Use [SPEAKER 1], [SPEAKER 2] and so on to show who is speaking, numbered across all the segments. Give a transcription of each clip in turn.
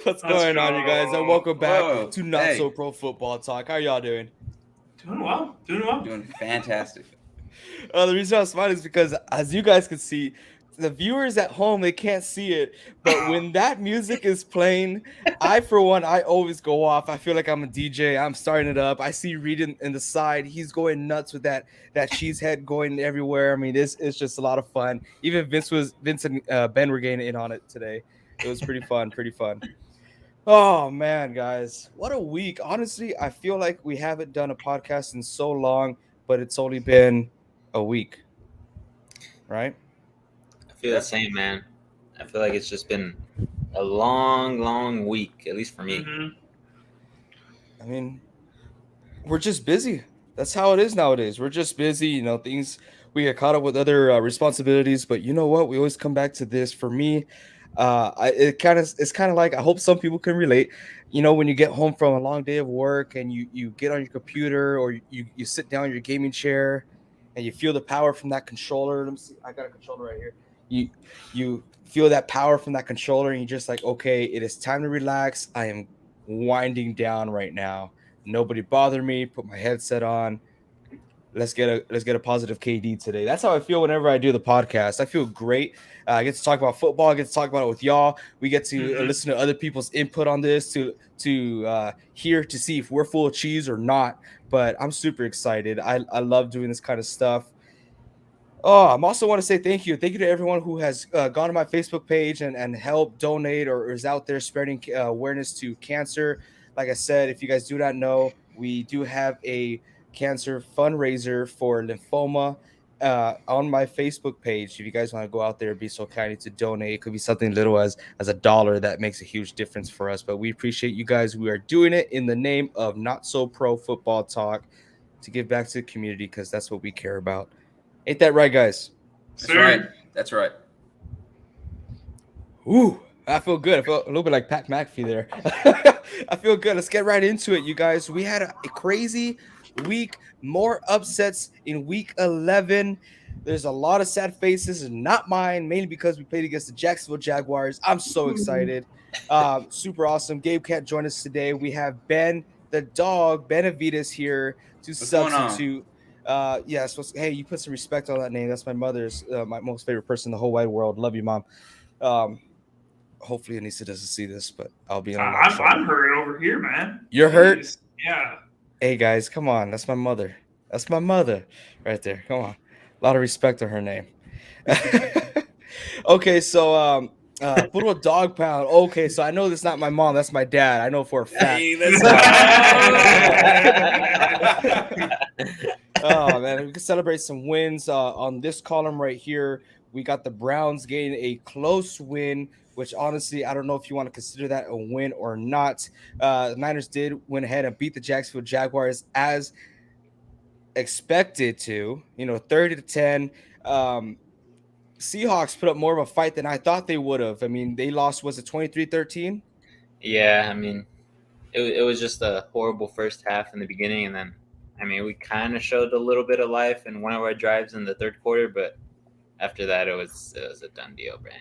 [SPEAKER 1] What's going on, you guys? And welcome back
[SPEAKER 2] Whoa.
[SPEAKER 1] to Not
[SPEAKER 2] Hey.
[SPEAKER 1] So Pro Football Talk. How y'all doing?
[SPEAKER 3] Doing well.
[SPEAKER 2] Doing fantastic.
[SPEAKER 1] The reason I'm smiling is because, as you guys can see, the viewers at home, they can't see it. But when that music is playing, for one, I always go off. I feel like I'm a DJ. I'm starting it up. I see Reed in the side. He's going nuts with that cheese head going everywhere. I mean, this is just a lot of fun. Even Vince and Ben were getting in on it today. It was pretty fun, pretty fun. Oh man, guys, what a week. Honestly, I feel like we haven't done a podcast in so long, but it's only been a week. Right?
[SPEAKER 4] I feel the same, man. I feel like it's just been a long week, at least for me.
[SPEAKER 3] Mm-hmm.
[SPEAKER 1] I mean, we're just busy. That's how it is nowadays. We're just busy, things we get caught up with other responsibilities, but you know what? We always come back to this. For me, it's kind of like, I hope some people can relate. When you get home from a long day of work and you get on your computer, or you sit down in your gaming chair and you feel the power from that controller. Let me see. I got a controller right here. You feel that power from that controller, and you're just like, okay, it is time to relax. I am winding down right now. Nobody bother me. Put my headset on. Let's get a positive KD today. That's how I feel whenever I do the podcast. I feel great. I get to talk about football. I get to talk about it with y'all. We get to listen to other people's input on this, to hear, to see if we're full of cheese or not. But I'm super excited. I love doing this kind of stuff. Oh, I also want to say thank you. Thank you to everyone who has gone to my Facebook page and helped donate, or is out there spreading awareness to cancer. Like I said, if you guys do not know, we do have a cancer fundraiser for lymphoma on my Facebook page. If you guys want to go out there, be so kind to donate. It could be something little as $1 that makes a huge difference for us. But we appreciate you guys. We are doing it in the name of Not So Pro Football Talk, to give back to the community, because that's what we care about. Ain't that right, guys?
[SPEAKER 2] That's right.
[SPEAKER 1] Ooh, I feel good. I feel a little bit like Pat McAfee there. I feel good. Let's get right into it, you guys. We had a crazy week. More upsets in week 11. There's a lot of sad faces, not mine, mainly because we played against the Jacksonville Jaguars. I'm so excited. Super awesome. Gabe can't join us today. We have Ben, the dog, Benavides here to substitute. Yes. Hey, you put some respect on that name. That's my mother's, my most favorite person in the whole wide world. Love you, Mom. Hopefully Anissa doesn't see this, but I'll be on.
[SPEAKER 3] I'm hurt over here, man.
[SPEAKER 1] You're hurt?
[SPEAKER 3] Yeah.
[SPEAKER 1] Hey guys, come on. That's my mother. That's my mother right there. Come on. A lot of respect to her name. Okay, so Puro Dog Pound. Okay, so I know that's not my mom. That's my dad. I know for a fact.
[SPEAKER 2] Hey, that's
[SPEAKER 1] Oh man, we can celebrate some wins on this column right here. We got the Browns getting a close win, which honestly, I don't know if you want to consider that a win or not. The Niners did went ahead and beat the Jacksonville Jaguars as expected to, 30-10. Seahawks put up more of a fight than I thought they would have. I mean, they lost, was it 23-13?
[SPEAKER 4] Yeah, I mean, it was just a horrible first half in the beginning, and then, I mean, we kind of showed a little bit of life in one of our drives in the third quarter, but after that, it was a done deal, man.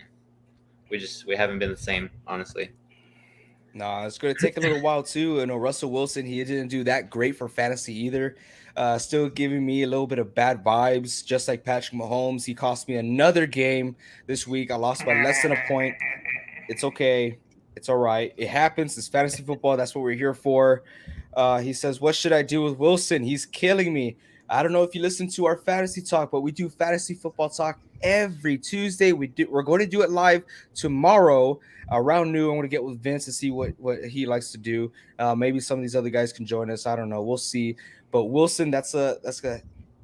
[SPEAKER 4] We haven't been the same, honestly.
[SPEAKER 1] No, it's going to take a little while too. Russell Wilson, he didn't do that great for fantasy either. Still giving me a little bit of bad vibes, just like Patrick Mahomes. He cost me another game this week. I lost by less than a point. It's okay. It's all right. It happens. It's fantasy football. That's what we're here for. He says, what should I do with Wilson? He's killing me. I don't know if you listen to our fantasy talk, but we do fantasy football talk every Tuesday. We're going to do it live tomorrow around noon. I'm going to get with Vince and see what he likes to do. Maybe some of these other guys can join us. I don't know. We'll see. But Wilson, that's a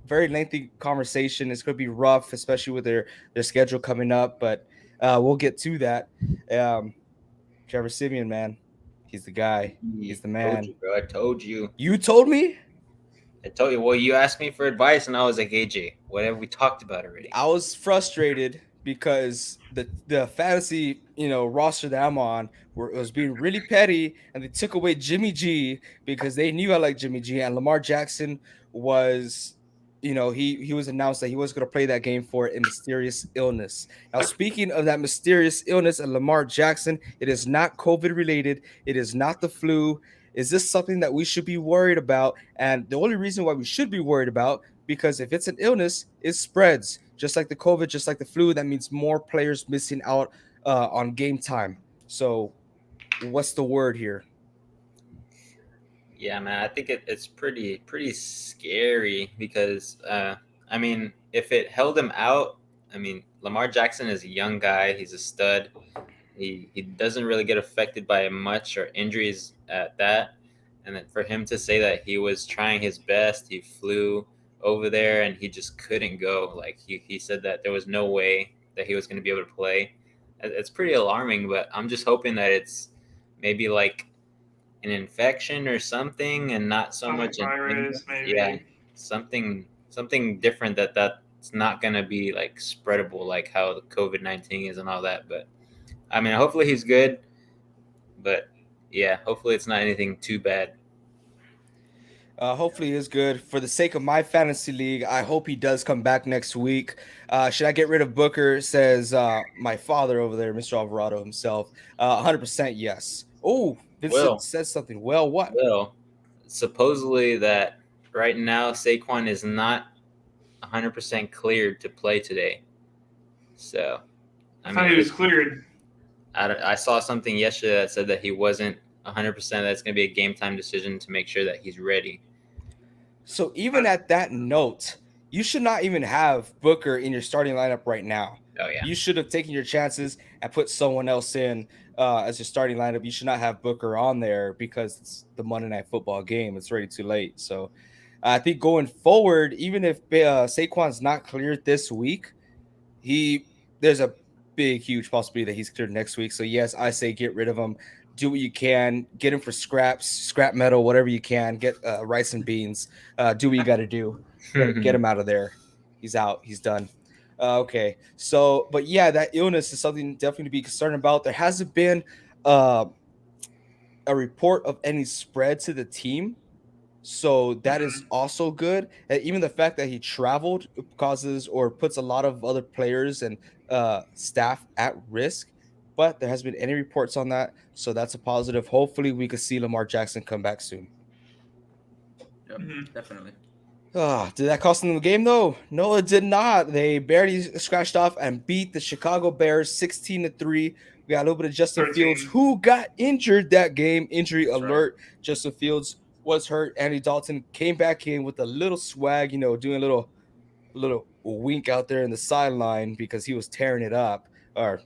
[SPEAKER 1] very lengthy conversation. It's going to be rough, especially with their schedule coming up. But we'll get to that. Trevor Simeon, man, he's the guy. He's the man.
[SPEAKER 4] Told you, bro. I told you.
[SPEAKER 1] You told me?
[SPEAKER 4] I told you. Well, you asked me for advice, and I was like, AJ, whatever we talked about already.
[SPEAKER 1] I was frustrated because the fantasy roster that I'm on was being really petty, and they took away Jimmy G because they knew I like Jimmy G, and Lamar Jackson was he was announced that he was going to play that game for a mysterious illness. Now, speaking of that mysterious illness and Lamar Jackson, it is not COVID related. It is not the flu. Is this something that we should be worried about? And the only reason why we should be worried about, because if it's an illness, it spreads just like the COVID, just like the flu. That means more players missing out on game time. So, what's the word here?
[SPEAKER 4] Yeah, man, I think it's pretty scary because I mean, if it held him out, I mean, Lamar Jackson is a young guy. He's a stud. He doesn't really get affected by much or injuries at that. And then for him to say that he was trying his best, he flew over there and he just couldn't go. Like he said that there was no way that he was going to be able to play. It's pretty alarming, but I'm just hoping that it's maybe like an infection or something and not so much
[SPEAKER 3] virus, maybe.
[SPEAKER 4] yeah, something different that's not going to be like spreadable like how the COVID-19 is and all that. But I mean, hopefully he's good, but yeah, hopefully it's not anything too bad.
[SPEAKER 1] Hopefully, it's good. For the sake of my fantasy league, I hope he does come back next week. Should I get rid of Booker? Says my father over there, Mr. Alvarado himself. 100% yes. Oh, Vincent
[SPEAKER 4] Well,
[SPEAKER 1] says something. Well, what?
[SPEAKER 4] Well, supposedly that right now Saquon is not 100% cleared to play today. So,
[SPEAKER 3] I thought he was cleared.
[SPEAKER 4] I saw something yesterday that said that he wasn't 100%. That's going to be a game time decision to make sure that he's ready.
[SPEAKER 1] So even at that note, you should not even have Booker in your starting lineup right now.
[SPEAKER 4] Oh, yeah.
[SPEAKER 1] You should have taken your chances and put someone else in as your starting lineup. You should not have Booker on there because it's the Monday Night Football game. It's already too late. So I think going forward, even if Saquon's not cleared this week, there's a big, huge possibility that he's cleared next week. So yes, I say get rid of him. Do what you can. Get him for scrap metal, whatever you can. Get rice and beans. Do what you got to do. Get him out of there. He's out. He's done. Okay. So, but yeah, that illness is something definitely to be concerned about. There hasn't been a report of any spread to the team. So that is also good. And even the fact that he traveled causes or puts a lot of other players and staff at risk. But there hasn't been any reports on that. So that's a positive. Hopefully we could see Lamar Jackson come back soon.
[SPEAKER 2] Yep, definitely.
[SPEAKER 1] Did that cost them the game, though? No, it did not. They barely scratched off and beat the Chicago Bears 16-3. We got a little bit of Justin
[SPEAKER 3] 13.
[SPEAKER 1] Fields, who got injured that game. Injury
[SPEAKER 2] That's
[SPEAKER 1] alert. Right. Justin Fields was hurt. Andy Dalton came back in with a little swag, doing a little wink out there in the sideline because he was tearing it up, or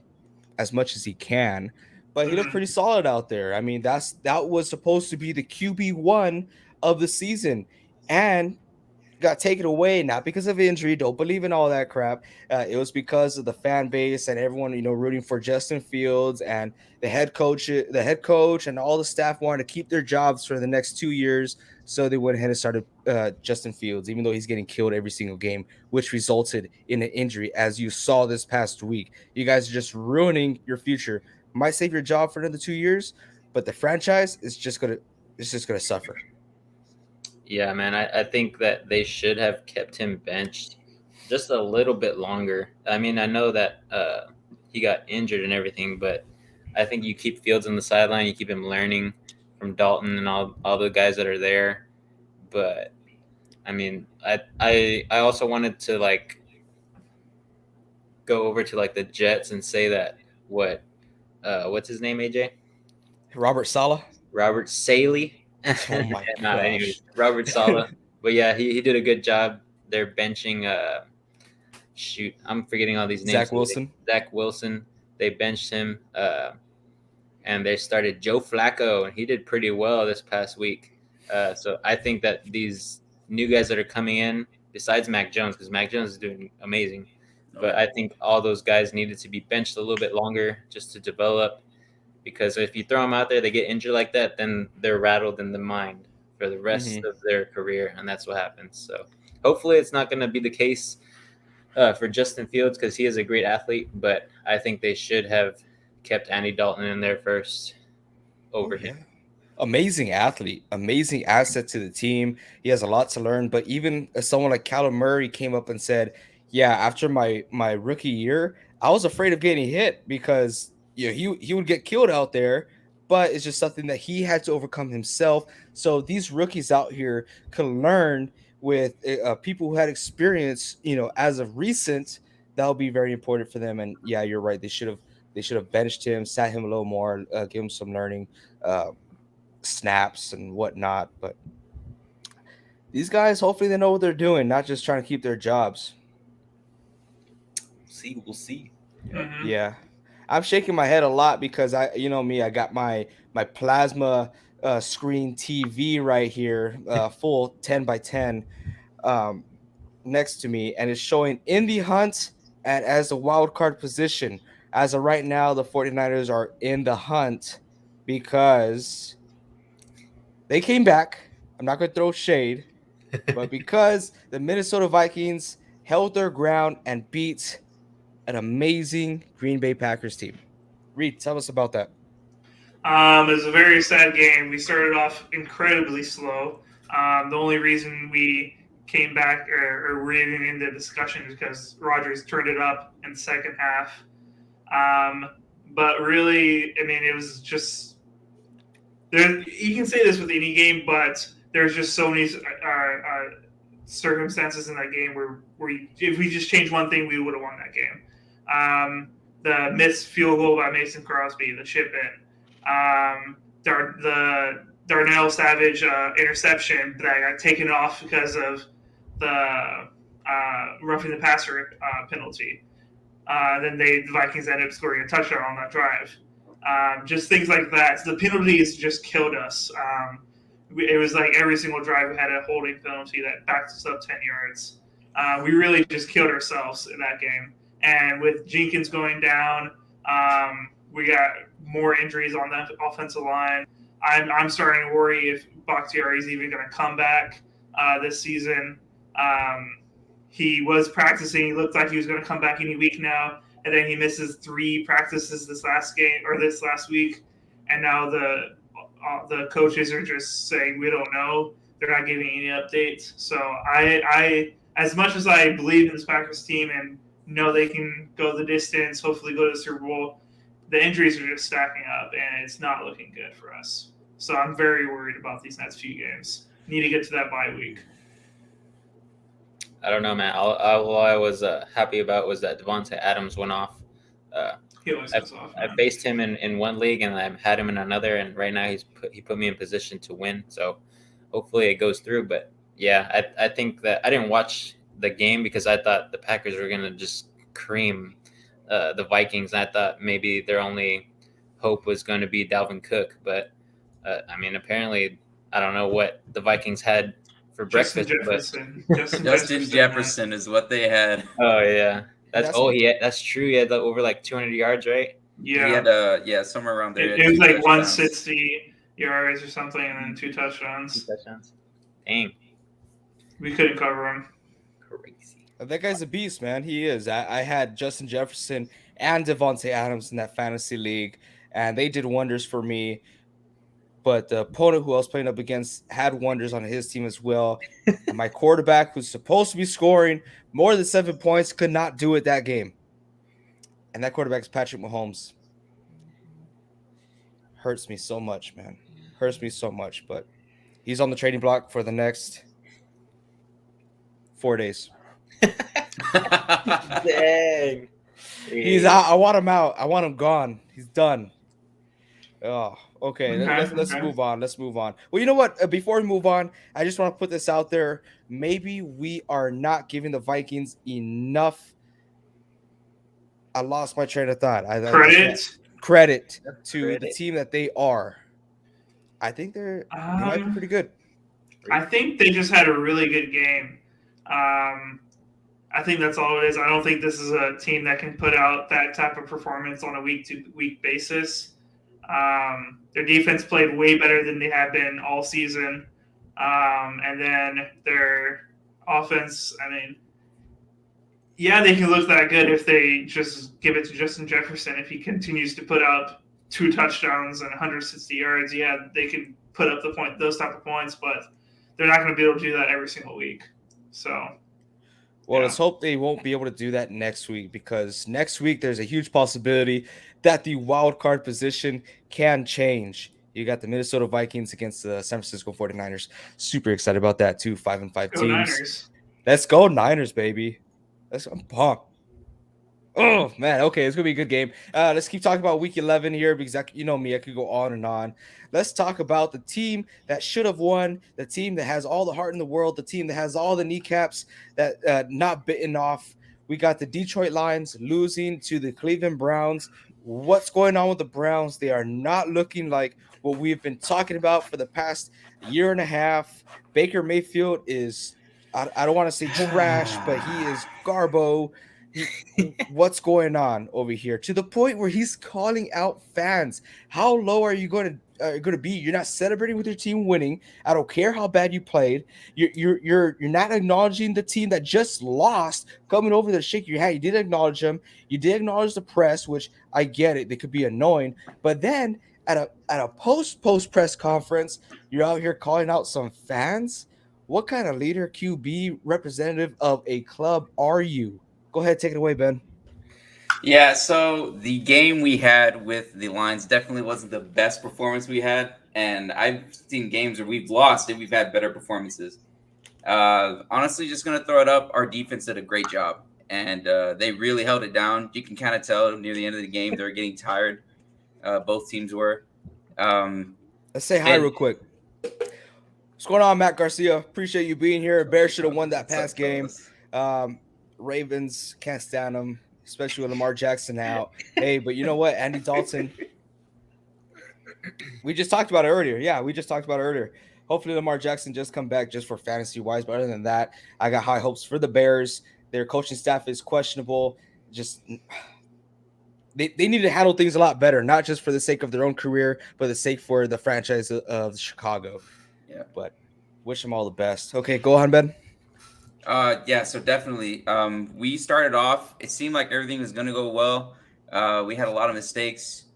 [SPEAKER 1] as much as he can. But he looked pretty solid out there. I mean, that was supposed to be the QB1 of the season, and got taken away, not because of injury. Don't believe in all that crap. It was because of the fan base and everyone, rooting for Justin Fields, and the head coach, and all the staff wanted to keep their jobs for the next 2 years. So they went ahead and started Justin Fields, even though he's getting killed every single game, which resulted in an injury, as you saw this past week. You guys are just ruining your future. Might save your job for another 2 years, but the franchise is just gonna suffer.
[SPEAKER 4] Yeah, man, I think that they should have kept him benched just a little bit longer. I mean, I know that he got injured and everything, but I think you keep Fields on the sideline, you keep him learning from Dalton and all the guys that are there. But I mean, I also wanted to like go over to like the Jets and say that what's his name, AJ?
[SPEAKER 1] Robert Saleh.
[SPEAKER 4] Robert Saleh.
[SPEAKER 1] Oh my gosh.
[SPEAKER 4] Anyways, Robert Saleh. But yeah, he did a good job. They're benching I'm forgetting all these names. Zach Wilson. They benched him. And they started Joe Flacco, and he did pretty well this past week. So I think that these new guys that are coming in, besides Mac Jones, because Mac Jones is doing amazing, but I think all those guys needed to be benched a little bit longer just to develop. Because if you throw them out there, they get injured like that, then they're rattled in the mind for the rest of their career, and that's what happens. So hopefully it's not going to be the case for Justin Fields because he is a great athlete, but I think they should have kept Andy Dalton in there first over him.
[SPEAKER 1] Amazing athlete, amazing asset to the team. He has a lot to learn. But even as someone like Callum Murray came up and said, "Yeah, after my rookie year, I was afraid of getting hit because he would get killed out there." But it's just something that he had to overcome himself. So these rookies out here can learn with people who had experience, as of recent. That'll be very important for them. And yeah, you're right. They should have benched him, sat him a little more, give him some learning. Snaps and whatnot. But these guys, hopefully, they know what they're doing, not just trying to keep their jobs.
[SPEAKER 4] We'll see.
[SPEAKER 3] Mhm.
[SPEAKER 1] Yeah, I'm shaking my head a lot because I got my plasma screen TV right here, full 10 by 10, um, next to me, and it's showing in the hunt and as a wild card position. As of right now, the 49ers are in the hunt because they came back. I'm not going to throw shade, but because the Minnesota Vikings held their ground and beat an amazing Green Bay Packers team. Reed, tell us about that.
[SPEAKER 3] It was a very sad game. We started off incredibly slow. The only reason we came back or were even in the discussion is because Rodgers turned it up in the second half. But really, I mean, it was just there. You can say this with any game, but there's just so many circumstances in that game where if we just changed one thing, we would have won that game. The missed field goal by Mason Crosby, the chip in, the Darnell Savage interception that got taken off because of the roughing the passer penalty. Then the Vikings ended up scoring a touchdown on that drive. Just things like that. So the penalties just killed us. It was like every single drive we had a holding penalty that backed us up 10 yards. We really just killed ourselves in that game. And with Jenkins going down, we got more injuries on the offensive line. I'm starting to worry if Bakhtiari is even going to come back this season. He was practicing. He looked like he was going to come back any week now, and then he misses 3 practices this last week. And now the coaches are just saying we don't know. They're not giving any updates. So I as much as I believe in this Packers team and know they can go the distance, hopefully go to the Super Bowl, the injuries are just stacking up, and it's not looking good for us. So I'm very worried about these next few games. Need to get to that bye week.
[SPEAKER 4] I don't know, man. All I was happy about was that Devontae Adams went off.
[SPEAKER 3] He always goes off.
[SPEAKER 4] I faced him in one league, and I had him in another, and right now he put me in position to win. So hopefully it goes through. But yeah, I think that I didn't watch the game because I thought the Packers were gonna just cream the Vikings, and I thought maybe their only hope was going to be Dalvin Cook. But I mean, apparently, I don't know what the Vikings had for breakfast.
[SPEAKER 2] Justin Jefferson is what they had.
[SPEAKER 4] Oh yeah, that's true. He had over like 200 yards, right?
[SPEAKER 3] Yeah,
[SPEAKER 2] he had somewhere around there.
[SPEAKER 3] It was like 160 yards or something, and then 2 touchdowns.
[SPEAKER 4] 2 touchdowns. Dang.
[SPEAKER 3] We couldn't cover him.
[SPEAKER 4] Crazy.
[SPEAKER 1] That guy's a beast, man. He is. I had Justin Jefferson and Devontae Adams in that fantasy league, and they did wonders for me. But the opponent who I was playing up against had wonders on his team as well. And my quarterback, who's supposed to be scoring more than 7 points, could not do it that game. And that quarterback is Patrick Mahomes. Hurts me so much, man. Hurts me so much. But he's on the trading block for the next 4 days.
[SPEAKER 4] Dang.
[SPEAKER 1] He's out. I want him out. I want him gone. He's done. Oh, okay. Let's move on. Let's move on. Well, you know what? Before we move on, I just want to put this out there. Maybe we are not giving the Vikings enough. I lost my train of thought. Credit to the team that they are. I think they might be pretty good.
[SPEAKER 3] I think they just had a really good game. I think that's all it is. I don't think this is a team that can put out that type of performance on a week-to-week basis. Their defense played way better than they have been all season. And then their offense, I mean, yeah, they can look that good if they just give it to Justin Jefferson. If he continues to put up 2 touchdowns and 160 yards, yeah, they can put up those type of points, but they're not going to be able to do that every single week. So,
[SPEAKER 1] Well, let's hope they won't be able to do that next week, because next week there's a huge possibility that the wild card position can change. You got the Minnesota Vikings against the San Francisco 49ers. Super excited about that too. 5-5
[SPEAKER 3] go
[SPEAKER 1] teams.
[SPEAKER 3] Niners.
[SPEAKER 1] Let's go Niners, baby. I'm pumped. Oh man, okay, it's gonna be a good game. Let's keep talking about Week 11 here, because you know me, I could go on and on. Let's talk about the team that should have won, the team that has all the heart in the world, the team that has all the kneecaps that not bitten off. We got the Detroit Lions losing to the Cleveland Browns. What's going on with the Browns? They are not looking like what we've been talking about for the past year and a half. Baker Mayfield is, I don't want to say trash, but he is garbo. What's going on over here, to the point where he's calling out fans? How low are you going to be? You're not celebrating with your team winning. I don't care how bad you played. You're not acknowledging the team that just lost, coming over to shake your hand. You did acknowledge them. You did acknowledge the press, which I get it. They could be annoying, but then at a post press conference, you're out here calling out some fans. What kind of leader, QB, representative of a club are you? Go ahead, take it away, Ben.
[SPEAKER 2] Yeah, so the game we had with the Lions definitely wasn't the best performance we had, and I've seen games where we've lost and we've had better performances. Honestly, just going to throw it up. Our defense did a great job, and they really held it down. You can kind of tell near the end of the game they were getting tired. Both teams were.
[SPEAKER 1] Let's say hi real quick. What's going on, Matt Garcia? Appreciate you being here. Bears should have won that past game. Ravens can't stand them, especially with Lamar Jackson out. Hey, but you know what? Andy Dalton. We just talked about it earlier. Yeah, we just talked about it earlier. Hopefully Lamar Jackson just come back just for fantasy wise. But other than that, I got high hopes for the Bears. Their coaching staff is questionable. Just they need to handle things a lot better, not just for the sake of their own career, but the sake for the franchise of Chicago. Yeah, but wish them all the best. Okay, go on, Ben.
[SPEAKER 2] Yeah, so definitely. We started off, it seemed like everything was going to go well. We had a lot of mistakes.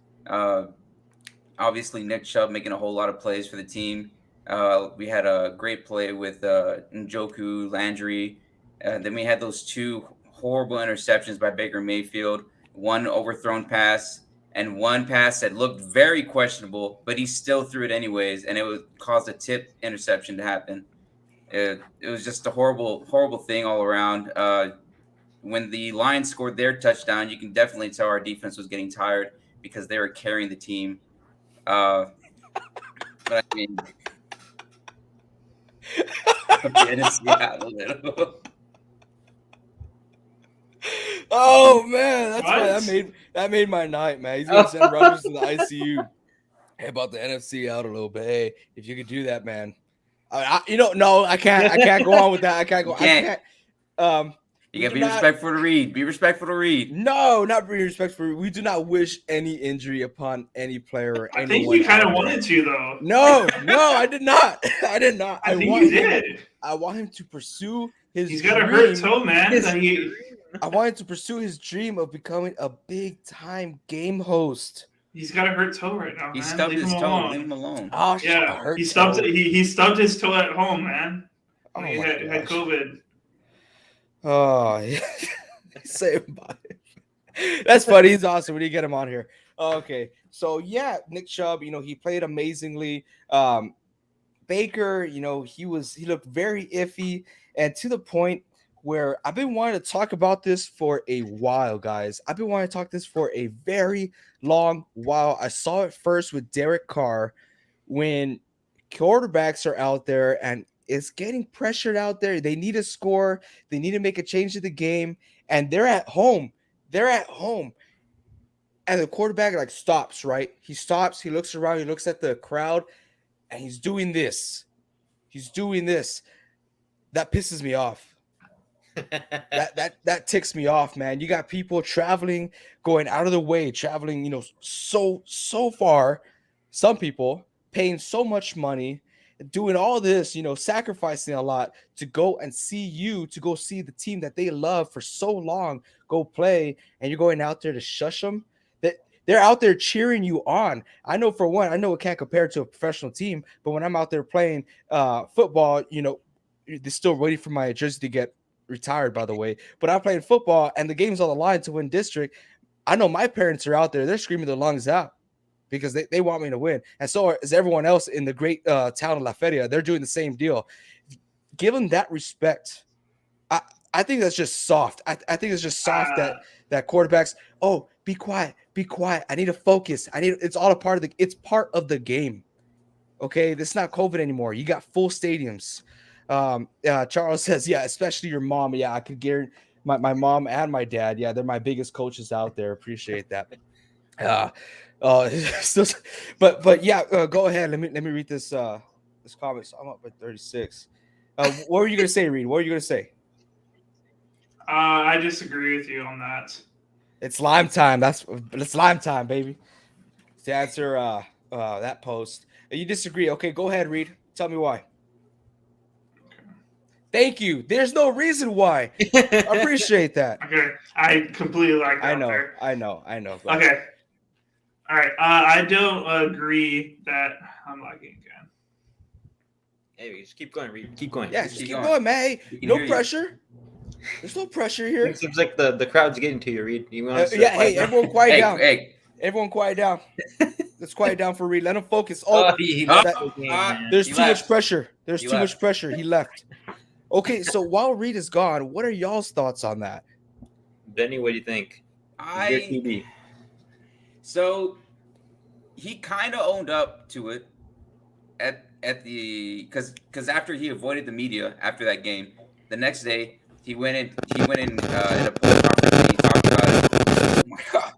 [SPEAKER 2] Obviously, Nick Chubb making a whole lot of plays for the team. We had a great play with Njoku, Landry. Then we had those two horrible interceptions by Baker Mayfield, one overthrown pass and one pass that looked very questionable, but he still threw it anyways, and it caused a tip interception to happen. It was just a horrible, horrible thing all around. When the Lions scored their touchdown, you can definitely tell our defense was getting tired because they were carrying the team. But I mean, a little.
[SPEAKER 1] Oh man, that made my night, man. He's gonna send Rodgers to the ICU. Hey, about the NFC out a little bit. Hey, if you could do that, man. No, I can't. I can't go on with that. I can't go.
[SPEAKER 2] You gotta be respectful to Reed. Be respectful to Reed.
[SPEAKER 1] No, not be respectful. We do not wish any injury upon any player or anyone.
[SPEAKER 3] I think you kind of wanted to, though.
[SPEAKER 1] No, I did not. I did not.
[SPEAKER 3] I think you did.
[SPEAKER 1] I want him to pursue his.
[SPEAKER 3] He's got a hurt toe, man.
[SPEAKER 1] I wanted to pursue his dream of becoming a big-time game host.
[SPEAKER 3] He's got a hurt toe right now, man.
[SPEAKER 2] He stubbed his toe. Leave him alone.
[SPEAKER 1] Oh,
[SPEAKER 3] yeah. He stubbed his toe at home, man.
[SPEAKER 1] Oh,
[SPEAKER 3] he had COVID.
[SPEAKER 1] Oh, yeah. Say about it. That's funny. He's awesome. We need to get him on here. Okay. So, yeah, Nick Chubb, he played amazingly. Baker, he looked very iffy, and to the point where I've been wanting to talk about this for a while, guys. I've been wanting to talk this for a very long while. I saw it first with Derek Carr when quarterbacks are out there and it's getting pressured out there. They need to score. They need to make a change to the game, and they're at home. And the quarterback stops, right? He stops. He looks around. He looks at the crowd, and he's doing this. That pisses me off. that ticks me off, man. You got people traveling, going out of the way, traveling, so far. Some people paying so much money, doing all this, sacrificing a lot to go and see the team that they love for so long go play, and you're going out there to shush them. That they're out there cheering you on. I know for one, I know it can't compare to a professional team, but when I'm out there playing football, they're still waiting for my jersey to get retired, by the way. But I'm playing football and the game's on the line to win district. I know my parents are out there, they're screaming their lungs out because they want me to win. And so is everyone else in the great town of La Feria. They're doing the same deal. Give them that respect. I think that's just soft. I think it's just soft that quarterbacks, oh, be quiet. I need to focus. It's all it's part of the game. Okay. This is not COVID anymore. You got full stadiums. Charles says, yeah, especially your mom. Yeah, I could guarantee my mom and my dad. Yeah, they're my biggest coaches out there. Appreciate that. But yeah, go ahead. Let me read this comment. So I'm up at 36. What were you gonna say, Reed? What were you gonna say?
[SPEAKER 3] I disagree with you on that.
[SPEAKER 1] It's lime time. It's lime time, baby. To answer that post. You disagree. Okay, go ahead, Reed. Tell me why. Thank you. There's no reason why. I appreciate that.
[SPEAKER 3] Okay. I completely like that.
[SPEAKER 1] I know.
[SPEAKER 3] Okay. All right. I don't agree that I'm lagging again.
[SPEAKER 4] Hey, just keep going, Reed. Keep going.
[SPEAKER 1] Yeah, just keep going, man. Hey, no pressure. There's no pressure here.
[SPEAKER 4] It seems like the crowd's getting to you, Reed. You want
[SPEAKER 1] yeah, hey, everyone quiet down.
[SPEAKER 2] Hey.
[SPEAKER 1] Everyone quiet down. Let's quiet down for Reed. Let him focus. There's too much pressure. There's too much pressure. He left. Okay, so while Reed is gone, what are y'all's thoughts on that?
[SPEAKER 4] Benny, what do you think?
[SPEAKER 2] So he kind of owned up to it at the because after he avoided the media after that game, the next day he went in in a press conference and he talked about it. Oh my God.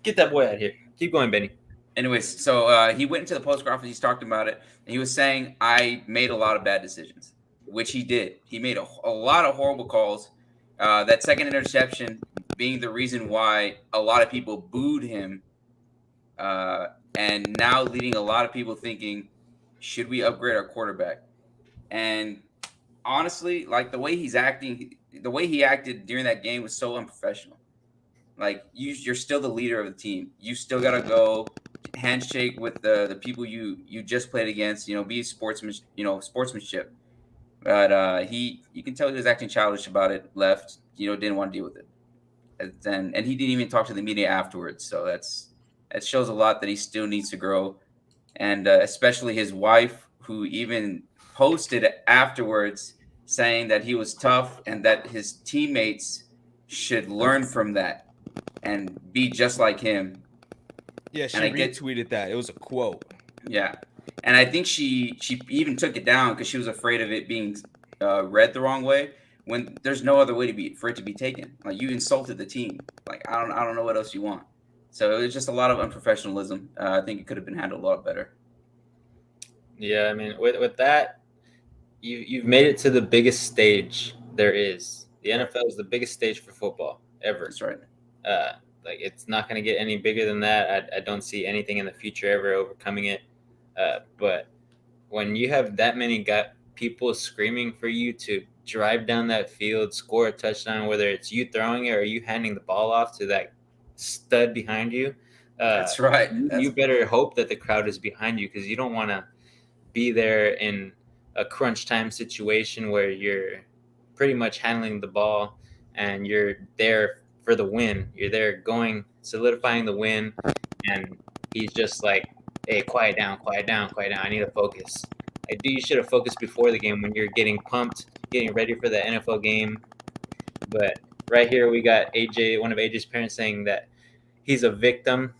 [SPEAKER 4] Get that boy out of here. Keep going, Benny.
[SPEAKER 2] Anyways, so he went into the post conference. He's talked about it, and he was saying, "I made a lot of bad decisions," which he did. He made a lot of horrible calls. That second interception being the reason why a lot of people booed him, and now leading a lot of people thinking, "Should we upgrade our quarterback?" And honestly, like the way he acted during that game was so unprofessional. Like you're still the leader of the team. You still gotta go handshake with the people you just played against. Be sportsmanship. But you can tell he was acting childish about it. Left. Didn't want to deal with it. And he didn't even talk to the media afterwards. So that shows a lot that he still needs to grow. And especially his wife, who even posted afterwards saying that he was tough and that his teammates should learn from that and be just like him.
[SPEAKER 1] Yeah, she retweeted that. It was a quote.
[SPEAKER 2] Yeah. And I think she even took it down because she was afraid of it being read the wrong way when there's no other way for it to be taken. Like, you insulted the team. Like, I don't know what else you want. So it was just a lot of unprofessionalism. I think it could have been handled a lot better.
[SPEAKER 4] Yeah, I mean, with that, you've made it to the biggest stage there is. The NFL is the biggest stage for football ever.
[SPEAKER 2] That's right.
[SPEAKER 4] Like, it's not going to get any bigger than that. I don't see anything in the future ever overcoming it. But when you have that many people screaming for you to drive down that field, score a touchdown, whether it's you throwing it or you handing the ball off to that stud behind you,
[SPEAKER 2] that's right.
[SPEAKER 4] You better hope that the crowd is behind you, because you don't want to be there in a crunch time situation where you're pretty much handling the ball and you're there for the win. You're there solidifying the win, and he's just like, "Hey, quiet down. I need to focus." You should have focused before the game when you're getting pumped, getting ready for the NFL game. But right here we got AJ, one of AJ's parents, saying that he's a victim.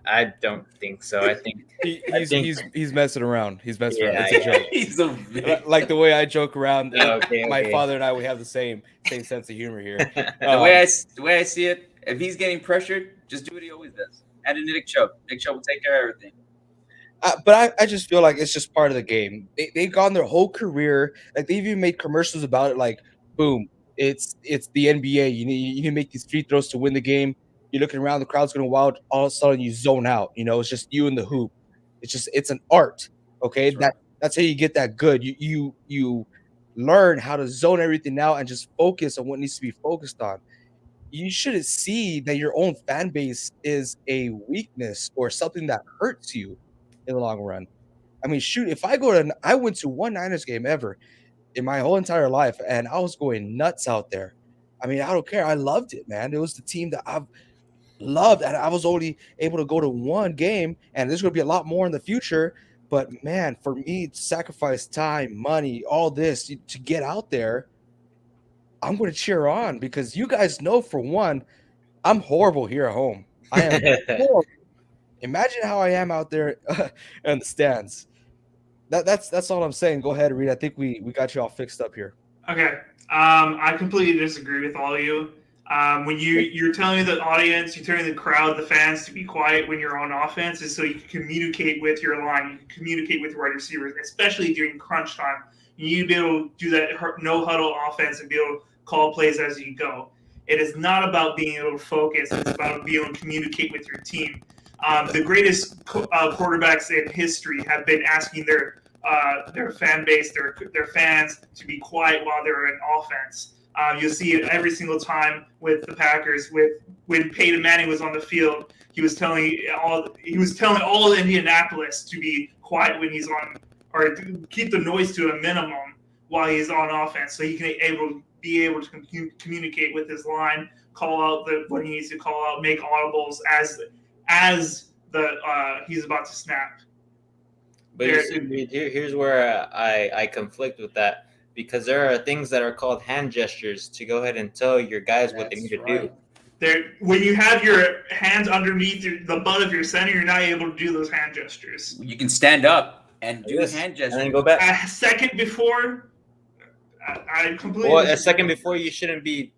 [SPEAKER 4] I don't think so. I think
[SPEAKER 1] he's messing around. He's messing around. It's a joke.
[SPEAKER 2] He's a victim.
[SPEAKER 1] Like the way I joke around.
[SPEAKER 4] Okay.
[SPEAKER 1] My father and I, we have the same sense of humor here.
[SPEAKER 2] The way I see it, if he's getting pressured, just do what he always does. Add in Nick Chubb. Nick Chubb will take care of everything.
[SPEAKER 1] But I just feel like it's just part of the game. They've gone their whole career. Like, they've even made commercials about it. Like, boom, it's the NBA. You need to make these free throws to win the game. You're looking around, the crowd's going wild. All of a sudden, you zone out. It's just you and the hoop. It's an art. Okay, that's how you get that good. You learn how to zone everything out and just focus on what needs to be focused on. you shouldn't see that your own fan base is a weakness or something that hurts you in the long run. I mean, shoot, if I went to one Niners game ever in my whole entire life, and I was going nuts out there. I mean, I don't care. I loved it, man. It was the team that I've loved, and I was only able to go to one game, and there's going to be a lot more in the future. But man, for me to sacrifice time, money, all this to get out there, I'm going to cheer on because you guys know, for one, I'm horrible here at home. I am horrible. Imagine how I am out there in the stands. That's all I'm saying. Go ahead, Reed. I think we got you all fixed up here.
[SPEAKER 3] Okay. I completely disagree with all of you. When you're telling the audience, you're telling the crowd, the fans to be quiet when you're on offense is so you can communicate with your line, you can communicate with wide receivers, especially during crunch time. You need to be able to do that no huddle offense and be able to call plays as you go. It is not about being able to focus. It's about being able to communicate with your team. The greatest quarterbacks in history have been asking their fan base, their fans, to be quiet while they're in offense. You'll see it every single time with the Packers. When Peyton Manning was on the field, he was telling all of Indianapolis to be quiet when he's on, or to keep the noise to a minimum while he's on offense, so he can be able to communicate with his line, call out what he needs to call out, make audibles as he's about to snap.
[SPEAKER 4] But here's where I conflict with that, because there are things that are called hand gestures to go ahead and tell your guys what they need to do.
[SPEAKER 3] When you have your hands underneath the butt of your center, you're not able to do those hand gestures.
[SPEAKER 2] You can stand up and do a hand gesture.
[SPEAKER 4] And then go back.
[SPEAKER 3] A second before, I completely.
[SPEAKER 4] Well, a second before, you shouldn't be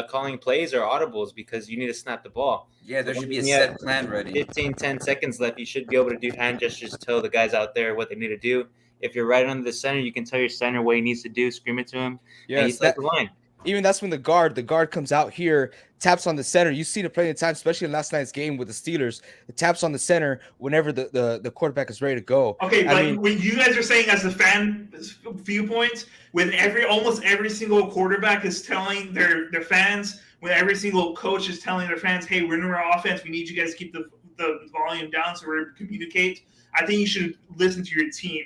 [SPEAKER 4] calling plays or audibles because you need to snap the ball.
[SPEAKER 2] Yeah, there should be a set plan ready.
[SPEAKER 4] 10 seconds left. You should be able to do hand gestures to tell the guys out there what they need to do. If you're right under the center, you can tell your center what he needs to do, scream it to him. Yeah, he's the line.
[SPEAKER 1] Even that's when the guard comes out here, taps on the center. You've seen it plenty of times, especially in last night's game with the Steelers. It taps on the center whenever the quarterback is ready to go.
[SPEAKER 3] Okay, but when you guys are saying, as the fan viewpoint, when almost every single quarterback is telling their fans, when every single coach is telling their fans, hey, we're in our offense, we need you guys to keep the volume down so we're able to communicate. I think you should listen to your team,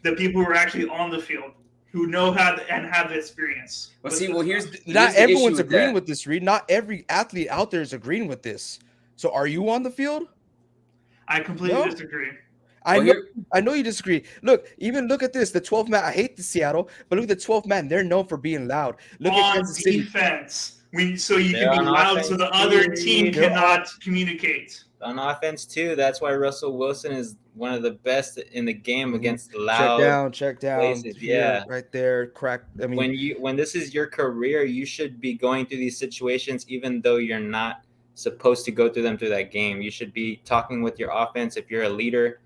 [SPEAKER 3] the people who are actually on the field, who know how and have the experience.
[SPEAKER 2] Well, here's
[SPEAKER 1] not everyone's agreeing with this, Reed. Not every athlete out there is agreeing with this. So are you on the field?
[SPEAKER 3] I completely disagree.
[SPEAKER 1] I know you disagree. Look at this. The 12th man. I hate the Seattle, but look at the 12th man. They're known for being loud. Look at Kansas City.
[SPEAKER 3] Defense. So you can be loud so the other team cannot communicate.
[SPEAKER 4] On offense too. That's why Russell Wilson is one of the best in the game against the loud
[SPEAKER 1] check down
[SPEAKER 4] places. Yeah,
[SPEAKER 1] right there. Crack. I mean,
[SPEAKER 4] when this is your career, you should be going through these situations, even though you're not supposed to go through them through that game. You should be talking with your offense if you're a leader,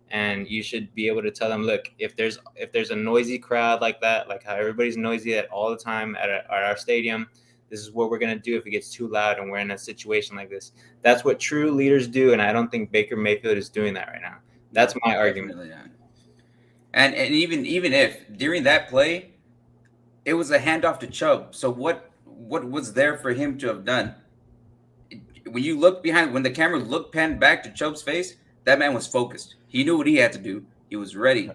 [SPEAKER 4] and you should be able to tell them, look, if there's a noisy crowd like that, like how everybody's noisy all the time at our stadium, this is what we're going to do if it gets too loud and we're in a situation like this. That's what true leaders do, and I don't think Baker Mayfield is doing that right now. That's my argument.
[SPEAKER 2] Yeah. And even if during that play, it was a handoff to Chubb. So what was there for him to have done? When you look behind, when the camera panned back to Chubb's face, that man was focused. He knew what he had to do. He was ready.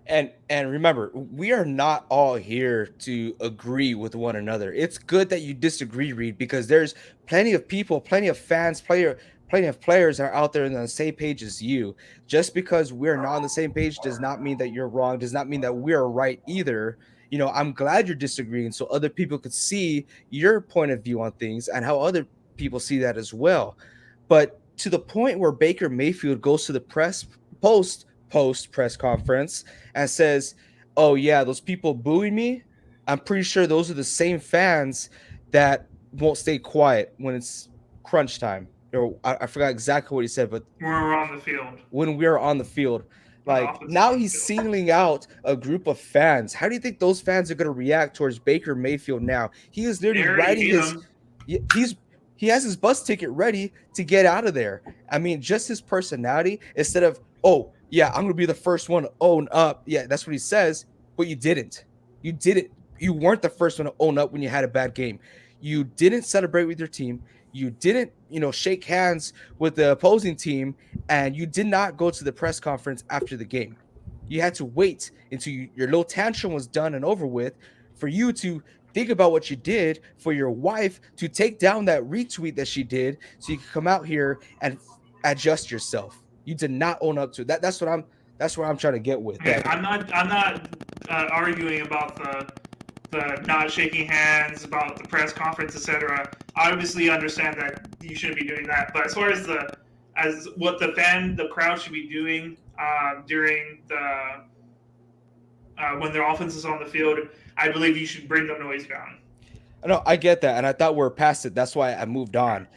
[SPEAKER 1] And remember, we are not all here to agree with one another. It's good that you disagree, Reed, because there's plenty of people, plenty of fans, plenty of players are out there on the same page as you. Just because we're not on the same page does not mean that you're wrong, does not mean that we're right either. You know, I'm glad you're disagreeing so other people could see your point of view on things and how other people see that as well. But to the point where Baker Mayfield goes to the post press conference and says, oh yeah, those people booing me, I'm pretty sure those are the same fans that won't stay quiet when it's crunch time. Or I forgot exactly what he said, but
[SPEAKER 3] when we're on the field.
[SPEAKER 1] When we're on the field. Like, now he's singling out a group of fans. How do you think those fans are going to react towards Baker Mayfield now? He is literally writing he has his bus ticket ready to get out of there. I mean, just his personality, instead of, oh, yeah, I'm going to be the first one to own up. Yeah, that's what he says, but you didn't. You didn't. You weren't the first one to own up when you had a bad game. You didn't celebrate with your team. You didn't, shake hands with the opposing team, and you did not go to the press conference after the game. You had to wait until your little tantrum was done and over with for you to think about what you did, for your wife to take down that retweet that she did, so you can come out here and adjust yourself. You did not own up to that. That's what I'm trying to get with.
[SPEAKER 3] Okay,
[SPEAKER 1] That
[SPEAKER 3] I'm not arguing about the not shaking hands, about the press conference, etc. I obviously understand that you shouldn't be doing that. But as far as what the crowd should be doing during the when their offense is on the field, I believe you should bring the noise down.
[SPEAKER 1] No, I get that, and I thought we are past it. That's why I moved on,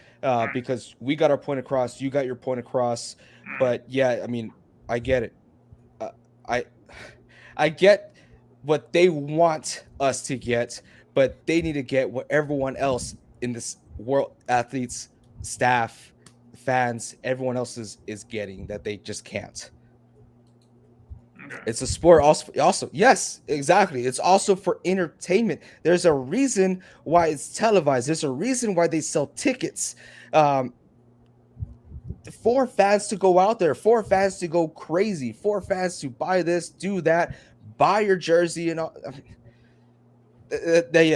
[SPEAKER 1] because we got our point across. You got your point across. But yeah, I mean, I get it. I I get what they want us to get, but they need to get what everyone else in this world, athletes, staff, fans, everyone else is getting that they just can't.
[SPEAKER 3] Okay.
[SPEAKER 1] It's a sport also. Yes, exactly. It's also for entertainment. There's a reason why it's televised. There's a reason why they sell tickets. For fans to go out there, for fans to go crazy, for fans to buy this, do that, buy your jersey, and all. I mean,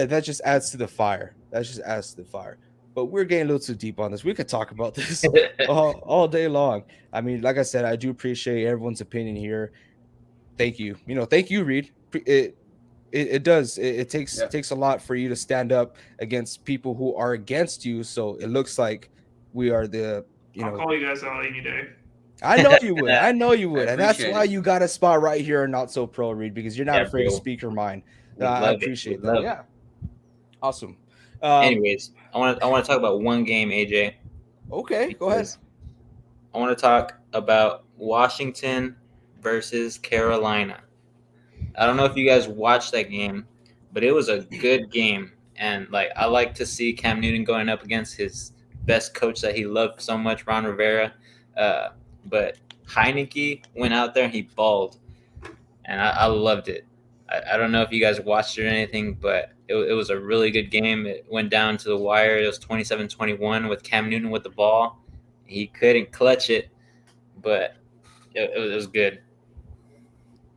[SPEAKER 1] that just adds to the fire. That just adds to the fire. But we're getting a little too deep on this. We could talk about this all day long. I mean, like I said, I do appreciate everyone's opinion here. Thank you. Thank you, Reed. It does. It takes a lot for you to stand up against people who are against you. So it looks like we are the.
[SPEAKER 3] I'll call you guys out any day.
[SPEAKER 1] I know you would. I know you would, and that's why
[SPEAKER 2] it.
[SPEAKER 1] you got a spot right here, Not So Pro, Reed, because you're not afraid to speak your mind. I appreciate that. Yeah, awesome.
[SPEAKER 4] Anyways, I want to talk about one game, AJ.
[SPEAKER 1] Okay, go ahead.
[SPEAKER 4] I want to talk about Washington versus Carolina. I don't know if you guys watched that game, but it was a good game, and I like to see Cam Newton going up against his best coach that he loved so much, Ron Rivera. But Heineke went out there and he balled, and I loved it. I don't know if you guys watched it or anything, but it was a really good game. It went down to the wire. It was 27-21 with Cam Newton with the ball. He couldn't clutch it, but it was good.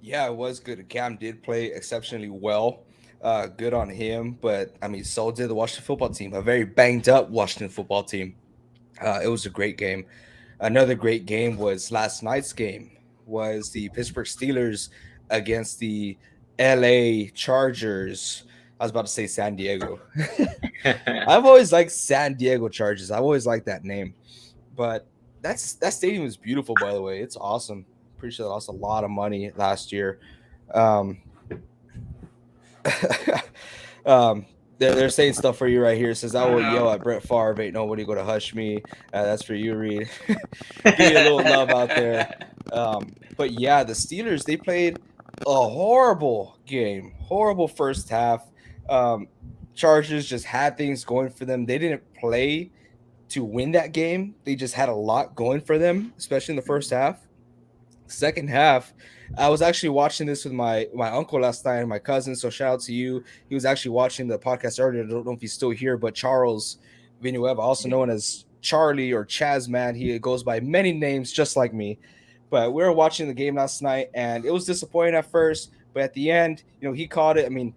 [SPEAKER 1] Yeah, it was good. Cam did play exceptionally well. Good on him. But, I mean, so did the Washington football team, a very banged up Washington football team. It was a great game. Another great game was last night's game, was the Pittsburgh Steelers against the LA Chargers. I was about to say San Diego. I've always liked San Diego Chargers. I've always liked that name. But that stadium is beautiful, by the way. It's awesome. Pretty sure they lost a lot of money last year. They're saying stuff for you right here. It says, I will yell at Brett Favre. Ain't nobody going to hush me. That's for you, Reed. Give you a little love out there. But yeah, the Steelers, they played a horrible game. Horrible first half. Chargers just had things going for them. They didn't play to win that game. They just had a lot going for them, especially in the first half. Second half, I was actually watching this with my uncle last night and my cousin. So shout out to you. He was actually watching the podcast earlier. I don't know if he's still here, but Charles Villanueva, also known as Charlie or Chaz, man. He goes by many names just like me. But we were watching the game last night, and it was disappointing at first. But at the end, he called it. I mean,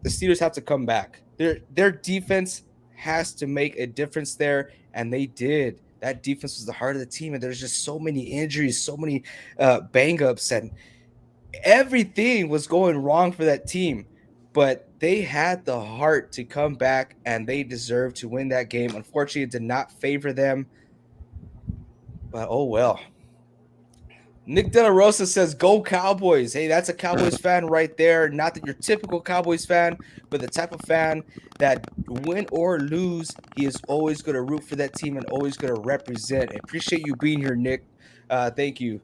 [SPEAKER 1] the Steelers have to come back. Their defense has to make a difference there, and they did. That defense was the heart of the team, and there's just so many injuries, so many bang-ups, and everything was going wrong for that team. But they had the heart to come back, and they deserved to win that game. Unfortunately, it did not favor them, but oh well. Nick De La Rosa says, go Cowboys. Hey, that's a Cowboys fan right there. Not that you're typical Cowboys fan, but the type of fan that win or lose, he is always going to root for that team and always going to represent. I appreciate you being here, Nick. Thank you.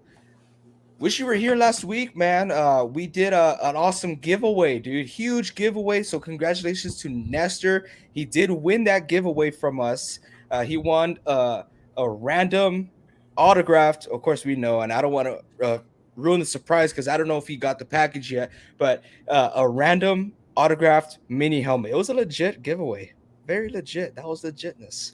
[SPEAKER 1] Wish you were here last week, man. We did an awesome giveaway, dude. Huge giveaway. So congratulations to Nestor. He did win that giveaway from us. He won a random autographed, of course we know, and I don't want to ruin the surprise because I don't know if he got the package yet, but a random autographed mini helmet. It was a legit giveaway. very legit. That was legitness.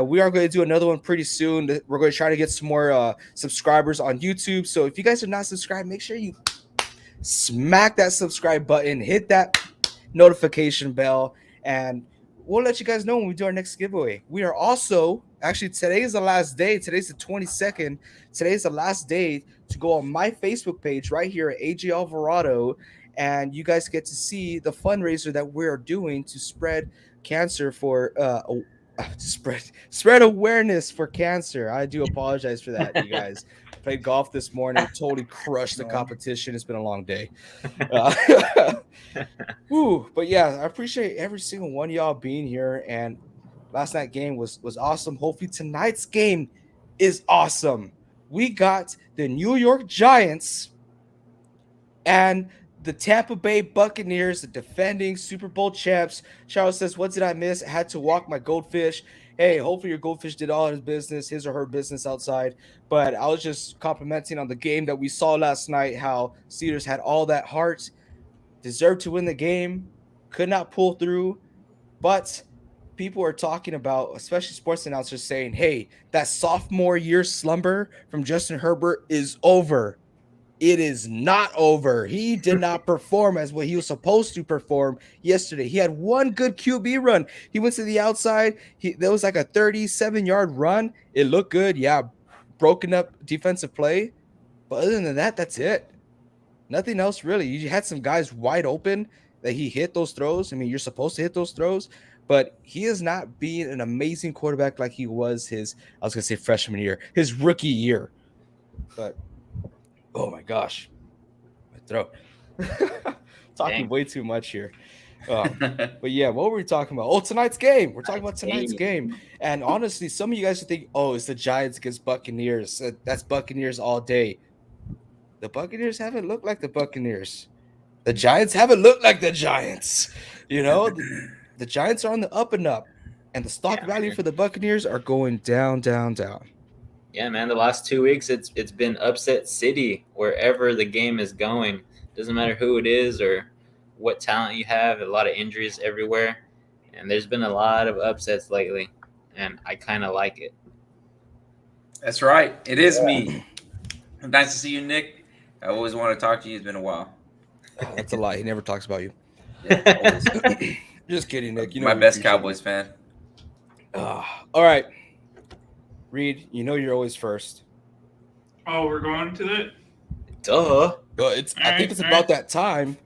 [SPEAKER 1] We are going to do another one pretty soon. We're going to try to get some more subscribers on YouTube. So if you guys are not subscribed, make sure you smack that subscribe button, hit that notification bell, and we'll let you guys know when we do our next giveaway. We are also actually, today is the last day. Today's the 22nd. Today's the last day to go on my Facebook page right here at AJ Alvarado, and you guys get to see the fundraiser that we're doing to spread cancer for spread awareness for cancer. I do apologize for that, you guys. Played golf this morning, totally crushed the competition. It's been a long day. But yeah, I appreciate every single one of y'all being here. And last night's game was awesome. Hopefully tonight's game is awesome. We got the New York Giants and the Tampa Bay Buccaneers, the defending Super Bowl champs. Charles says, what did I miss? I had to walk my goldfish. Hey, hopefully your goldfish did all his business, his or her business outside. But I was just complimenting on the game that we saw last night, how Steelers had all that heart, deserved to win the game, could not pull through. But people are talking about, especially sports announcers, saying, hey, that sophomore year slumber from Justin Herbert is over. It is not over. He did not perform as what he was supposed to perform yesterday. He had one good QB run. He went to the outside. There was like a 37-yard run. It looked good. Yeah, broken up defensive play. But other than that, that's it. Nothing else really. You had some guys wide open that he hit those throws. I mean, you're supposed to hit those throws. But he is not being an amazing quarterback like he was freshman year, his rookie year. But oh my gosh, my throat. Talking way too much here. But yeah, what were we talking about? Oh, tonight's game. We're talking about tonight's game. And honestly, some of you guys would think, oh, it's the Giants against Buccaneers. That's Buccaneers all day. The Buccaneers haven't looked like the Buccaneers. The Giants haven't looked like the Giants. You know, the Giants are on the up and up. And the stock value for the Buccaneers are going down, down, down.
[SPEAKER 4] Yeah, man, the last 2 weeks, it's been upset city wherever the game is going. Doesn't matter who it is or what talent you have, a lot of injuries everywhere. And there's been a lot of upsets lately, and I kind of like it.
[SPEAKER 2] That's right. It is me. Nice to see you, Nick. I always want to talk to you. It's been a while.
[SPEAKER 1] Oh, that's a lie. He never talks about you.
[SPEAKER 2] Yeah,
[SPEAKER 1] Just kidding, Nick. You know
[SPEAKER 2] my best Cowboys fan.
[SPEAKER 1] All right. Reed, you know you're always first.
[SPEAKER 3] Oh, we're going to it?
[SPEAKER 4] Duh.
[SPEAKER 1] But I think it's about that time.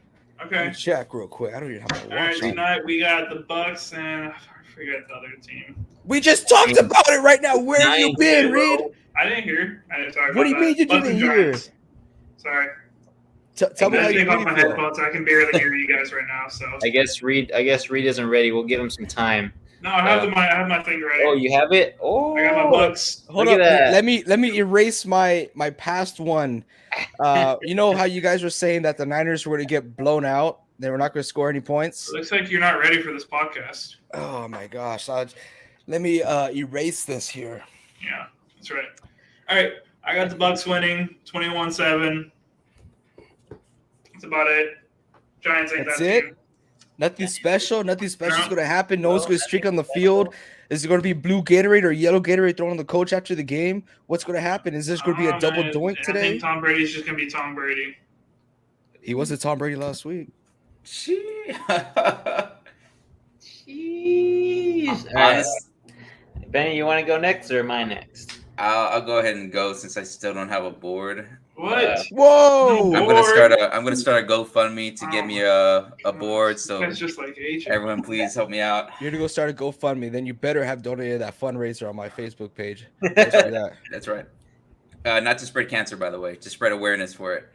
[SPEAKER 3] Okay.
[SPEAKER 1] Let me check real quick. I don't even have my watch.
[SPEAKER 3] All right, tonight we got the Bucks and I forget the other team.
[SPEAKER 1] We just talked about it right now. Where have you been, Reed?
[SPEAKER 3] I didn't hear. I didn't talk about
[SPEAKER 1] What do you mean you didn't hear?
[SPEAKER 3] Sorry.
[SPEAKER 1] Tell me how you
[SPEAKER 3] take off my
[SPEAKER 1] feel.
[SPEAKER 3] headphones. I can barely hear you guys right now. So
[SPEAKER 4] I guess Reed isn't ready. We'll give him some time.
[SPEAKER 3] no, I have my thing ready.
[SPEAKER 4] Oh, you have it? Oh,
[SPEAKER 3] I got my Bucks.
[SPEAKER 1] Hold
[SPEAKER 4] Look
[SPEAKER 1] up.
[SPEAKER 4] at that.
[SPEAKER 1] Let me erase my past one. You know how you guys were saying that the Niners were to get blown out? They were not going to score any points.
[SPEAKER 3] It looks like you're not ready for this podcast.
[SPEAKER 1] Oh my gosh! Let me erase this here.
[SPEAKER 3] Yeah, that's right. All right, I got the Bucks winning 21-7. That's about it. Giants ain't
[SPEAKER 1] That's
[SPEAKER 3] that
[SPEAKER 1] it?
[SPEAKER 3] team.
[SPEAKER 1] Nothing special. Nothing special is
[SPEAKER 3] No.
[SPEAKER 1] going to happen. No one's going to streak on the field. Is it going to be blue Gatorade or yellow Gatorade thrown on the coach after the game? What's going to happen? Is this going to be a double doink
[SPEAKER 3] I
[SPEAKER 1] today?
[SPEAKER 3] think Tom Brady's just going to be Tom Brady.
[SPEAKER 1] He wasn't Tom Brady last week.
[SPEAKER 4] Jeez.
[SPEAKER 2] Honest,
[SPEAKER 4] Benny, you want to go next or am I next?
[SPEAKER 2] I'll go ahead and go since I still don't have a board.
[SPEAKER 3] What?
[SPEAKER 1] Whoa!
[SPEAKER 3] No.
[SPEAKER 2] I'm gonna start a GoFundMe to get me a board. So
[SPEAKER 3] That's just like age.
[SPEAKER 2] everyone, please help me out.
[SPEAKER 1] You're gonna go start a GoFundMe. Then you better have donated that fundraiser on my Facebook page. Let's do that.
[SPEAKER 2] That's right. Not to spread cancer, by the way, to spread awareness for it.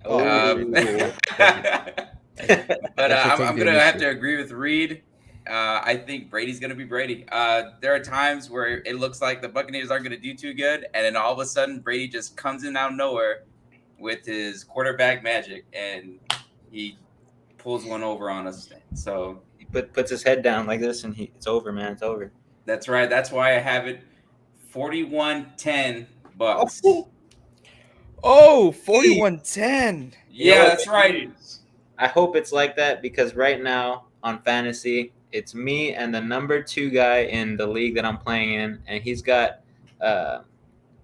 [SPEAKER 2] But I'm gonna have to agree with Reed. I think Brady's gonna be Brady. There are times where it looks like the Buccaneers aren't gonna do too good, and then all of a sudden Brady just comes in out of nowhere with his quarterback magic, and he pulls one over on us. So
[SPEAKER 4] He puts his head down like this, and it's over, man. It's over.
[SPEAKER 2] that's right. That's why I have it 41-10 Bucks.
[SPEAKER 1] Oh, 41-10.
[SPEAKER 2] Yeah, that's right.
[SPEAKER 4] I hope it's like that because right now on fantasy, It's me and the number 2 guy in the league that I'm playing in, and he's got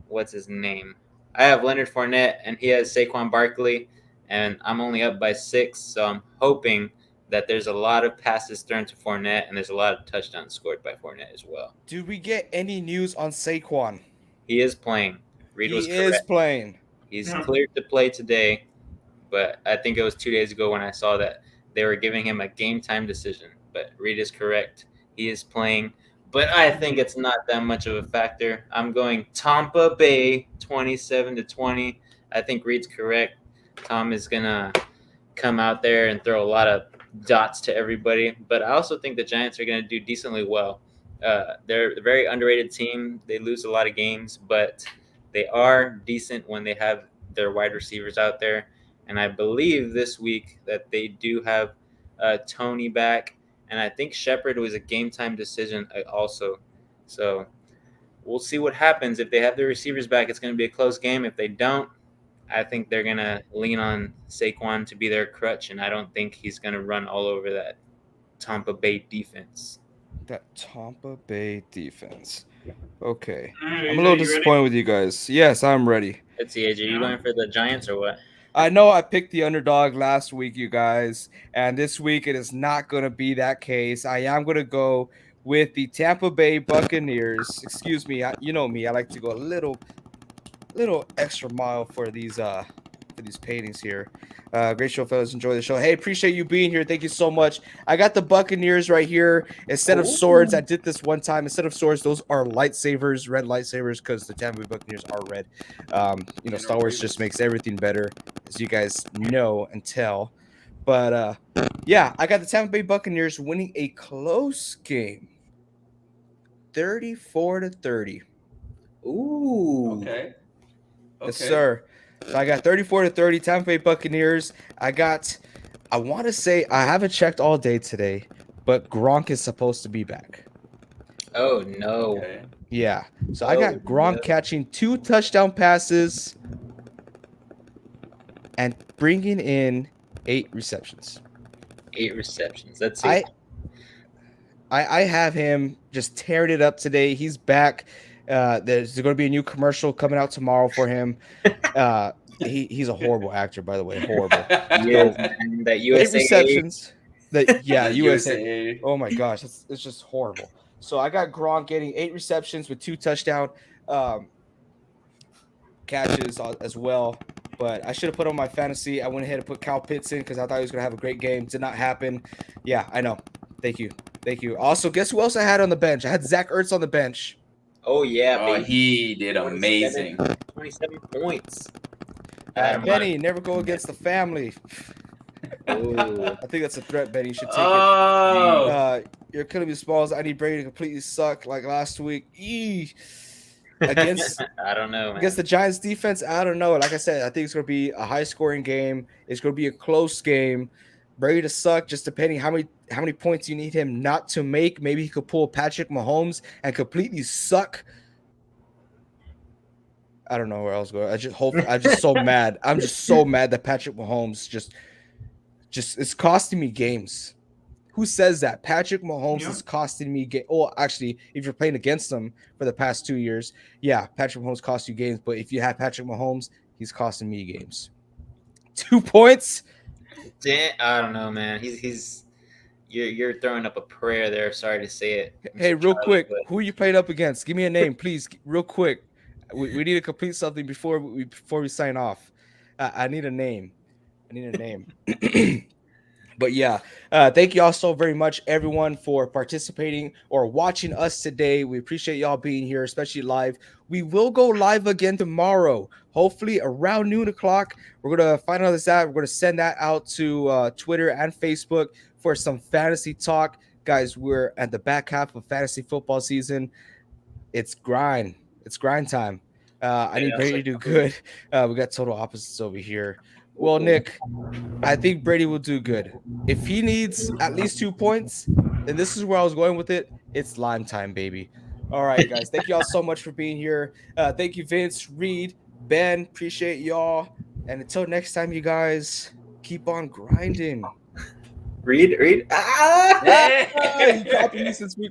[SPEAKER 4] what's his name? I have Leonard Fournette, and he has Saquon Barkley, and I'm only up by 6, so I'm hoping that there's a lot of passes thrown to Fournette, and there's a lot of touchdowns scored by Fournette as well.
[SPEAKER 1] Did we get any news on Saquon?
[SPEAKER 4] He is playing. Reed was
[SPEAKER 1] He is
[SPEAKER 4] correct.
[SPEAKER 1] playing.
[SPEAKER 4] He's
[SPEAKER 3] Yeah.
[SPEAKER 4] cleared to play today, but I think it was 2 days ago when I saw that they were giving him a game time decision. But Reed is correct. He is playing, but I think it's not that much of a factor. I'm going Tampa Bay 27-20. I think Reed's correct. Tom is gonna come out there and throw a lot of dots to everybody, but I also think the Giants are gonna do decently well. They're a very underrated team. They lose a lot of games, but they are decent when they have their wide receivers out there. And I believe this week that they do have Tony back. And I think Shepard was a game time decision also. So we'll see what happens. If they have their receivers back, it's going to be a close game. If they don't, I think they're going to lean on Saquon to be their crutch. And I don't think he's going to run all over that Tampa Bay defense.
[SPEAKER 1] That Tampa Bay defense. Okay.
[SPEAKER 3] All right,
[SPEAKER 1] I'm a
[SPEAKER 3] AJ,
[SPEAKER 1] little
[SPEAKER 3] you
[SPEAKER 1] disappointed
[SPEAKER 3] ready?
[SPEAKER 1] with you guys. Yes, I'm ready.
[SPEAKER 4] Let's see, AJ, you going for the Giants or what?
[SPEAKER 1] I know I picked the underdog last week, you guys, and this week it is not going to be that case. I am going to go with the Tampa Bay Buccaneers. Excuse me, you know me. I like to go a little extra mile for these paintings here. Great show, fellas. Enjoy the show. Hey, appreciate you being here. Thank you so much. I got the Buccaneers right here. Instead of swords, I did this one time. Instead of swords, those are lightsabers, red lightsabers, because the Tampa Bay Buccaneers are red. Star Wars just makes everything better, as you guys know and tell. But yeah, I got the Tampa Bay Buccaneers winning a close game, 34-30.
[SPEAKER 4] Ooh.
[SPEAKER 2] Okay.
[SPEAKER 1] Yes, sir. So I got 34-30 Tampa Bay Buccaneers. I want to say, I haven't checked all day today, but Gronk is supposed to be back.
[SPEAKER 4] Oh, no.
[SPEAKER 2] Okay.
[SPEAKER 1] Yeah. So I got Gronk catching 2 touchdown passes and bringing in 8 receptions.
[SPEAKER 4] 8 receptions. Let's see.
[SPEAKER 1] I have him just tearing it up today. He's back. There's going to be a new commercial coming out tomorrow for him. He's a horrible actor, by the way. Horrible.
[SPEAKER 4] Yes, man, that
[SPEAKER 1] 8
[SPEAKER 4] USA
[SPEAKER 1] receptions. Yeah,
[SPEAKER 2] The
[SPEAKER 1] USA. Oh my gosh, it's just horrible. So I got Gronk getting 8 receptions with 2 touchdown catches as well. But I should have put on my fantasy. I went ahead and put Kyle Pitts in because I thought he was going to have a great game. Did not happen. Yeah, I know. Thank you. Also, guess who else I had on the bench? I had Zach Ertz on the bench.
[SPEAKER 4] Oh, yeah,
[SPEAKER 2] Oh,
[SPEAKER 4] baby.
[SPEAKER 2] he did amazing.
[SPEAKER 4] 27 points.
[SPEAKER 1] Benny, never go against the family.
[SPEAKER 4] Ooh.
[SPEAKER 1] I think that's a threat, Benny. You should take
[SPEAKER 2] Oh.
[SPEAKER 1] it. You're killing me, Smalls. I need Brady to completely suck like last week. Against
[SPEAKER 4] I don't know, man.
[SPEAKER 1] against the Giants defense, I don't know. Like I said, I think it's going to be a high-scoring game. It's going to be a close game. Brady to suck, just depending how many points you need him not to make. Maybe he could pull Patrick Mahomes and completely suck. I don't know where I was going. I'm just so mad. I'm just so mad that Patrick Mahomes just is costing me games. Who says that? Patrick Mahomes is costing me games. Oh, actually, if you're playing against him for the past 2 years, yeah, Patrick Mahomes costs you games. But if you have Patrick Mahomes, he's costing me games. 2 points.
[SPEAKER 4] I don't know, man. You're throwing up a prayer there. Sorry to say it.
[SPEAKER 1] Hey, real
[SPEAKER 4] Charlie,
[SPEAKER 1] quick,
[SPEAKER 4] but-
[SPEAKER 1] who you playing up against? Give me a name, please, real quick. We need to complete something before we sign off. I need a name. But yeah, thank you all so very much, everyone, for participating or watching us today. We appreciate y'all being here, especially live. We will go live again tomorrow, hopefully around noon o'clock. We're going to find out this out. We're going to send that out to Twitter and Facebook for some fantasy talk. Guys, we're at the back half of fantasy football season. It's grind time. I need Brady to do good. We got total opposites over here. Well, Nick, I think Brady will do good. If he needs at least 2 points, then this is where I was going with it. It's lime time, baby. All right, guys. Thank you all so much for being here. Thank you, Vince, Reed, Ben. Appreciate y'all. And until next time, you guys, keep on grinding.
[SPEAKER 4] Read.
[SPEAKER 1] Ah, you copied me since week